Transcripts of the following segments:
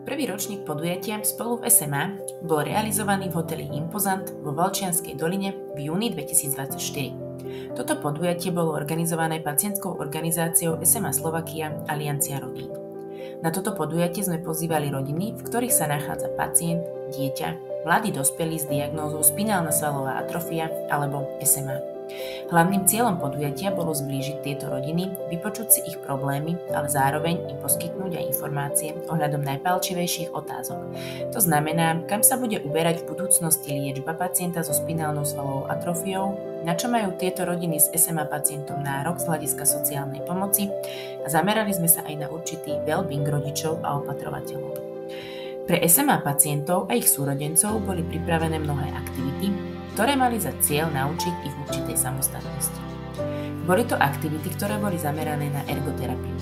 Prvý ročník podujatia Spolu v SMA bol realizovaný v hoteli Impozant vo Valčianskej doline v júni 2024. Toto podujatie bolo organizované pacientskou organizáciou SMA Slovakia Aliancia rodín. Na toto podujatie sme pozývali rodiny, v ktorých sa nachádza pacient, dieťa, mladý dospelý s diagnózou spinálna svalová atrofia alebo SMA. Hlavným cieľom podujatia bolo zblížiť tieto rodiny, vypočuť si ich problémy, ale zároveň im poskytnúť aj informácie ohľadom najpálčivejších otázok. To znamená, kam sa bude uberať v budúcnosti liečba pacienta so spinálnou svalovou atrofiou, na čo majú tieto rodiny s SMA pacientom nárok z hľadiska sociálnej pomoci a zamerali sme sa aj na určitý well-being rodičov a opatrovateľov. Pre SMA pacientov a ich súrodencov boli pripravené mnohé aktivity, ktoré mali za cieľ naučiť ich určitej samostatnosti. Boli to aktivity, ktoré boli zamerané na ergoterapiu.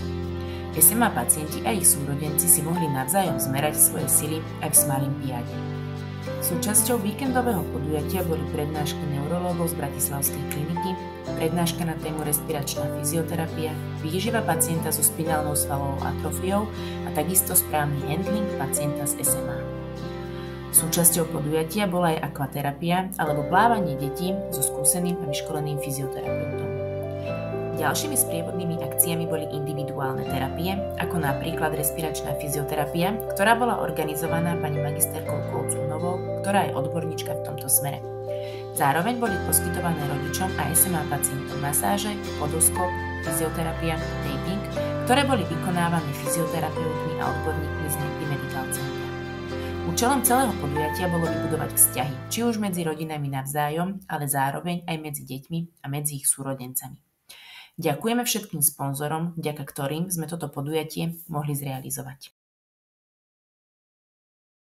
SMA pacienti a ich súrodenci si mohli navzájom zmerať svoje sily aj v smalympiáde. Súčasťou víkendového podujatia boli prednášky neurológov z Bratislavskej kliniky, prednáška na tému respiračná fyzioterapia, výživa pacienta so spinálnou svalovou atrofiou a takisto správny handling pacienta s SMA. Súčasťou podujatia bola aj akvaterapia alebo plávanie detí so skúseným a vyškoleným fyzioterapeutom. Ďalšími sprievodnými akciami boli individuálne terapie, ako napríklad respiračná fyzioterapia, ktorá bola organizovaná pani magisterkou Kolcúnovou, ktorá je odborníčka v tomto smere. Zároveň boli poskytované rodičom a SMA pacientom masáže, podoskop, fyzioterapia, taping, ktoré boli vykonávané fyzioterapeutmi a odborníkmi z Nepy Medical Centra. Účelom celého podujatia bolo vybudovať vzťahy, či už medzi rodinami navzájom, ale zároveň aj medzi deťmi a medzi ich súrodencami. Ďakujeme všetkým sponzorom, vďaka ktorým sme toto podujatie mohli zrealizovať.